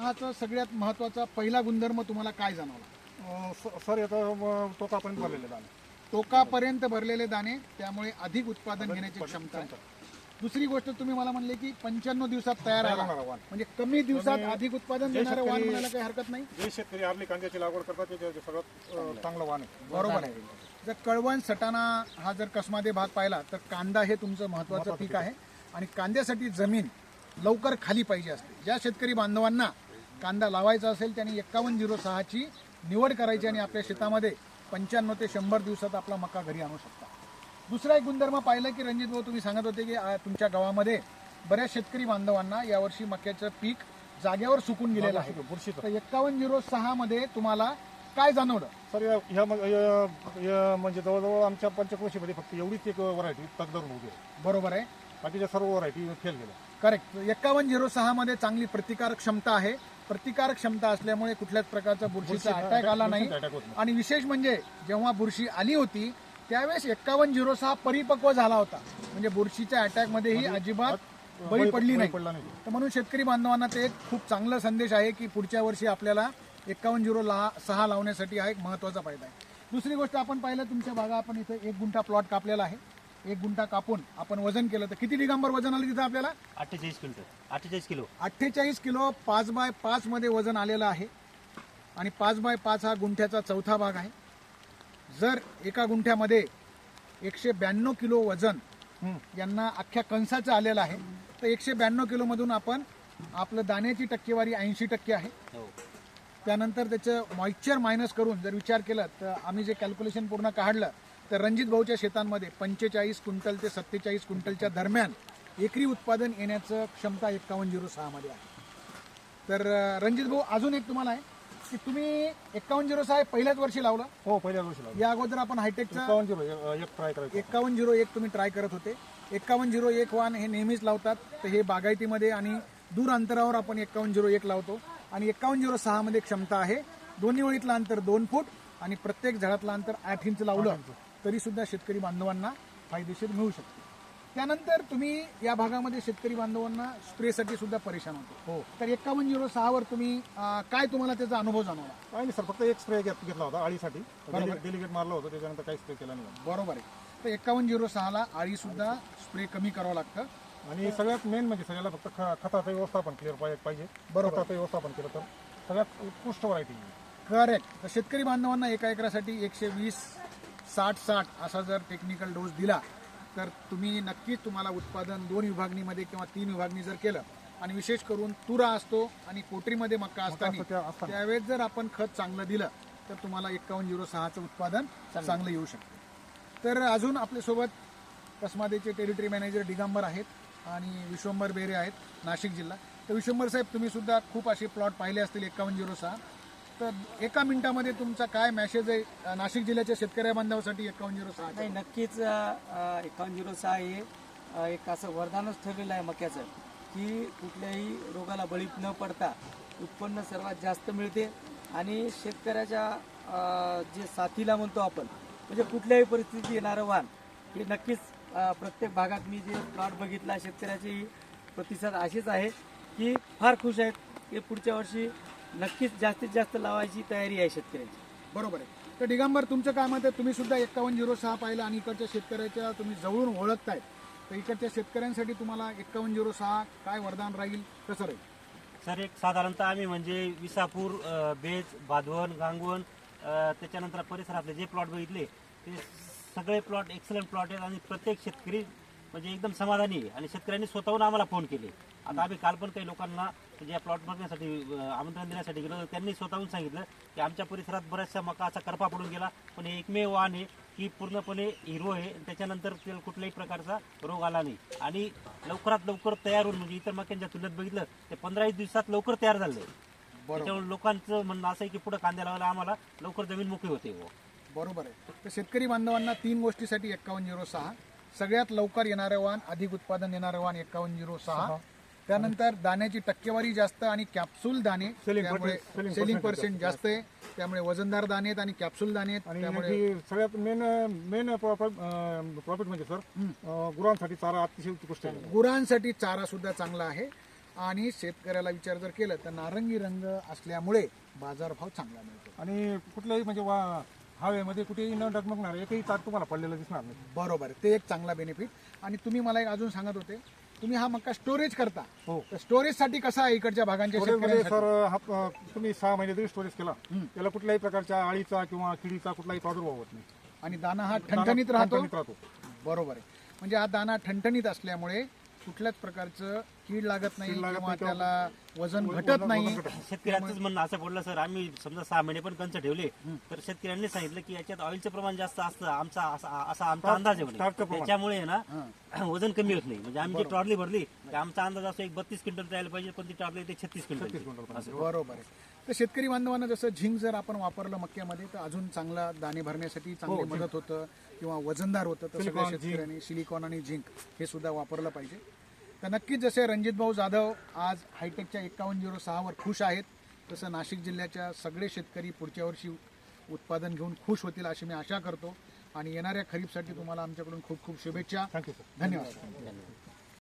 6चा सगळ्यात महत्त्वाचा पहिला गुणधर्म तुम्हाला काय जाणवला? सर याचा टोकापर्यंत भरलेले दाणे. टोकापर्यंत भरलेले दाणे, त्यामुळे अधिक उत्पादन घेण्याची क्षमता आहे. दुसरी गोष्ट तुम्ही मला म्हणले की 95 दिवसात तयार आहे, म्हणजे कमी दिवसात अधिक उत्पादन देणारे वाण म्हणायला काही हरकत नाही. जे शेतकरी आपली कांद्याची लागवड करतात ते सगळ्यात चांगलं वाण आहे. बरोबर आहे. जर कळवण सटाणा हा जर कसमध्ये भाग पाहिला तर कांदा हे तुमचं महत्त्वाचं पीक आहे आणि कांद्यासाठी जमीन लवकर खाली पाहिजे असते. ज्या शेतकरी बांधवांना कांदा लावायचा असेल त्यांनी 5106ची निवड करायची आणि आपल्या शेतामध्ये 95 ते 100 दिवसात आपला मका घरी आणू शकता. दुसरा एक गुणधर्म पाहिलं की रणजित भाऊ तुम्ही सांगत होते की तुमच्या गावामध्ये बऱ्याच शेतकरी बांधवांना यावर्षी मक्याचं पीक जागेवर सुकून गेलेलं आहे. तर 5106 मध्ये तुम्हाला काय जाणवलं? सर ह्या म्हणजे जवळजवळ आमच्या पंचक्रोशीमध्ये फक्त एवढीच एक व्हरायटी तगधरून होती. बरोबर आहे. बाकीच्या सर्व व्हरायटी फेल गेल्या. करेक्ट. 5106 मध्ये चांगली प्रतिकारक क्षमता आहे. प्रतिकारक क्षमता असल्यामुळे कुठल्याच प्रकारचा बुरशीचा अटॅक आला नाही. आणि विशेष म्हणजे जेव्हा बुरशी आली होती त्यावेळेस 5106 परिपक्व झाला होता, म्हणजे बुरशीच्या अटॅक मध्येही अजिबात बळी पडली नाही. तर म्हणून शेतकरी बांधवांना ते एक खूप चांगला संदेश आहे की पुढच्या वर्षी आपल्याला 5106 लावण्यासाठी हा एक महत्त्वाचा फायदा आहे. दुसरी गोष्ट आपण पाहिलं तुमच्या बागा, आपण इथे 1 गुंठा प्लॉट कापलेला आहे. 1 गुंठा कापून आपण वजन केलं तर किती दिगंबर वजन आलं तिथं आपल्याला? 48 किलो 48 किलो 5x5 मध्ये वजन आलेलं आहे. आणि 5x5 हा गुंठ्याचा चौथा भाग आहे. जर एका गुंठ्यामध्ये 192 किलो वजन यांना अख्ख्या कणसाचं आलेलं आहे, तर 192 किलो मधून आपण आपलं दाण्याची टक्केवारी 80% आहे. त्यानंतर त्याचं मॉइश्चर मायनस करून जर विचार केला तर आम्ही जे कॅल्क्युलेशन पूर्ण काढलं तर रणजित भाऊच्या शेतांमध्ये 45 क्विंटल ते 47 क्विंटलच्या दरम्यान एकरी उत्पादन येण्याचं क्षमता 5106 मध्ये आहे. तर रणजित भाऊ अजून एक तुम्हाला आहे की तुम्ही 5106 पहिल्याच वर्षी लावलं? हो, पहिल्याच वर्षी लावलं. या अगोदर आपण हायटेकचा 5101 ट्राय करायचं. 5101 तुम्ही ट्राय करत होते. 5101 वाण हे नेहमीच लावतात, तर हे बागायतीमध्ये आणि दूर अंतरावर आपण 5101 लावतो. आणि 5106 मध्ये क्षमता आहे. दोन्ही ओळीतलं अंतर 2 फूट आणि प्रत्येक झाडातलं अंतर 8 इंच लावलं तरी सुद्धा शेतकरी बांधवांना फायदेशीर मिळू शकते. त्यानंतर तुम्ही या भागामध्ये शेतकरी बांधवांना स्प्रेसाठी सुद्धा परेशान होतो. हो. तर 5106 वर तुम्ही काय तुम्हाला त्याचा अनुभव जाणवला? काय नाही सर, फक्त एक स्प्रे घेतला होता आळीसाठी. डेलिगेट मारलं होतं, त्याच्यानंतर काही स्प्रे केला नाही. बरोबर आहे. तर 5106 ला आळी सुद्धा स्प्रे कमी करावं लागतं. आणि सगळ्यात मेन म्हणजे सगळ्याला फक्त खताचं व्यवस्थापन क्लिअर पाहिजे. बरोबर. खताचं व्यवस्थापन केलं तर सगळ्यात उत्कृष्ट व्हरायटी. करेक्ट. तर शेतकरी बांधवांना एका एकरासाठी 120-60-60 असा जर टेक्निकल डोस दिला तर तुम्ही नक्कीच तुम्हाला उत्पादन 2 विभागणीमध्ये किंवा 3 विभागणी जर केलं, आणि विशेष करून तुरा असतो आणि पोटरीमध्ये मका असताना त्यावेळेस जर आपण खत चांगलं दिलं तर तुम्हाला 5106चं उत्पादन चांगलं येऊ शकतं. तर अजून आपल्यासोबत कसमादेचे टेरिटरी मॅनेजर दिगंबर आहेत आणि विश्वंभर बेरे आहेत, नाशिक जिल्हा. तर विश्वंभर साहेब, तुम्ही सुद्धा खूप असे प्लॉट पाहिले असतील 5106. तर एका मिनिटामध्ये तुमचा काय मेसेज आहे नाशिक जिल्ह्याच्या शेतकऱ्या बांधवासाठी 5106? नाही, नक्कीच 5106 हे एक असं वरदानच ठरलेलं आहे मक्याचं की कुठल्याही रोगाला बळी न पडता उत्पन्न सर्वात जास्त मिळते. आणि शेतकऱ्याच्या जे साथीला म्हणतो आपण, म्हणजे कुठल्याही परिस्थितीत येणारं वाण हे नक्कीच प्रत्येक भागात मी जे प्लॉट बघितला शेतकऱ्याचे प्रतिसाद असेच आहे की फार खुश आहेत की पुढच्या वर्षी नक्कीच जास्तीत जास्त लावायची तयारी आहे शेतकऱ्यांची. बरोबर आहे. तर दिगंबर, तुमचं काय मत आहे? तुम्ही सुद्धा 5106 पाहिलं आणि इकडच्या शेतकऱ्याच्या तुम्ही जवळून ओळखतायत, तर इकडच्या शेतकऱ्यांसाठी तुम्हाला 5106 काय वरदान राहील, कसं राहील? सर, एक साधारणतः आम्ही म्हणजे विसापूर, बेज, बाधवण, गांगवण, त्याच्यानंतर परिसरातले जे प्लॉट बघितले ते सगळे प्लॉट एक्सलंट प्लॉट आहेत आणि प्रत्येक शेतकरी म्हणजे एकदम समाधानी आहे. आणि शेतकऱ्यांनी स्वतःहून आम्हाला फोन केले. आता आम्ही काल पण काही लोकांना ज्या प्लॉट बघण्यासाठी आमंत्रण देण्यासाठी गेलो, त्यांनी स्वतःहून सांगितलं की आमच्या परिसरात बऱ्याचशा मका असा करपा पडून गेला, पण हे एकमेव वाण आहे की पूर्णपणे हिरो आहे. त्याच्यानंतर त्याला कुठल्याही प्रकारचा रोग आला नाही आणि लवकरात लवकर तयार होऊन, म्हणजे इतर मक्यांच्या तुलनेत बघितलं ते 15-20 दिवसात लवकर तयार झाले. त्याच्यामुळे लोकांचं म्हणणं असं आहे की पुढे कांद्या लावायला आम्हाला लवकर जमीन मोकळी होते. बरोबर आहे. तर शेतकरी बांधवांना 3 गोष्टीसाठी 5106, सगळ्यात लवकर येणारं वाण, अधिक उत्पादन देणारं वाण 5106. त्यानंतर दाण्याची टक्केवारी जास्त आणि कॅप्सूल दाणे, त्यामुळे सेलिंग पर्सेंट जास्त आहे, त्यामुळे वजनदार दाणे आहेत आणि कॅप्सूल दाणे आहेत. आणि त्यामुळे सगळ्यात मेन प्रॉफिट म्हणजे सर गुरांसाठी चारा अतिशय उत्कृष्ट आहे. गुरांसाठी चारा सुद्धा चांगला आहे. आणि शेतकऱ्याला विचार जर केलं तर नारंगी रंग असल्यामुळे बाजारभाव चांगला मिळतो. आणि कुठल्याही म्हणजे हवेमध्ये कुठेही न डगमगणार एकही तार तुम्हाला पडलेलं दिसणार नाही. बरोबर आहे, ते एक चांगला बेनिफिट. आणि तुम्ही मला एक अजून सांगत होते, तुम्ही हा मका स्टोरेज करता, हो. तर स्टोरेजसाठी कसा आहे इकडच्या भागांच्या स्टोरेजमध्ये शेतकऱ्यांसाठी? सर तुम्ही 6 महिने जरी स्टोरेज केला त्याला कुठल्याही प्रकारच्या आळीचा किंवा किडीचा कुठलाही प्रादुर्भाव होत नाही. आणि दाना हा ठणठणीत राहतो. ठणठणीत राहतो. बरोबर आहे, म्हणजे हा दाना ठणठणीत असल्यामुळे कुठल्याच प्रकारचं कीड लागत नाही कीड लागत किंवा नाही किंवा त्याला वजन घटत नाही. शेतकऱ्यांचंच म्हणणं असं पडलं सर, आम्ही समजा 6 महिने पण कंच ठेवले तर शेतकऱ्यांनी सांगितलं की याच्यात ऑइलचं प्रमाण जास्त असतं, असा आमचा अंदाज आहे स्टार्चचं म्हणे. प्रमाण. त्याच्यामुळे ना वजन कमी होत नाही. म्हणजे आम्ही जी ट्रॉली भरली तर आमचा अंदाज असं 32 क्विंटल जायला पाहिजे, पण ती ट्रॉली ते 36 क्विंटल असं. बरोबर आहे. तर शेतकरी बांधवांना जसं झिंक जर आपण वापरलं मक्यामध्ये तर अजून चांगला दाणे भरण्यासाठी चांगली मदत होतं किंवा वजनदार होतं. तर सगळ्या शेतकऱ्यांनी सिलिकॉन आणि झिंक हे सुद्धा वापरलं पाहिजे. तर नक्कीच जसे रणजित भाऊ जाधव आज हायटेकच्या 5106 वर खुश आहेत, तसं नाशिक जिल्ह्याच्या सगळे शेतकरी पुढच्या वर्षी उत्पादन घेऊन खुश होतील अशी मी आशा करतो. आणि येणाऱ्या खरीपसाठी तुम्हाला आमच्याकडून खूप खूप शुभेच्छा. Thank you sir. धन्यवाद.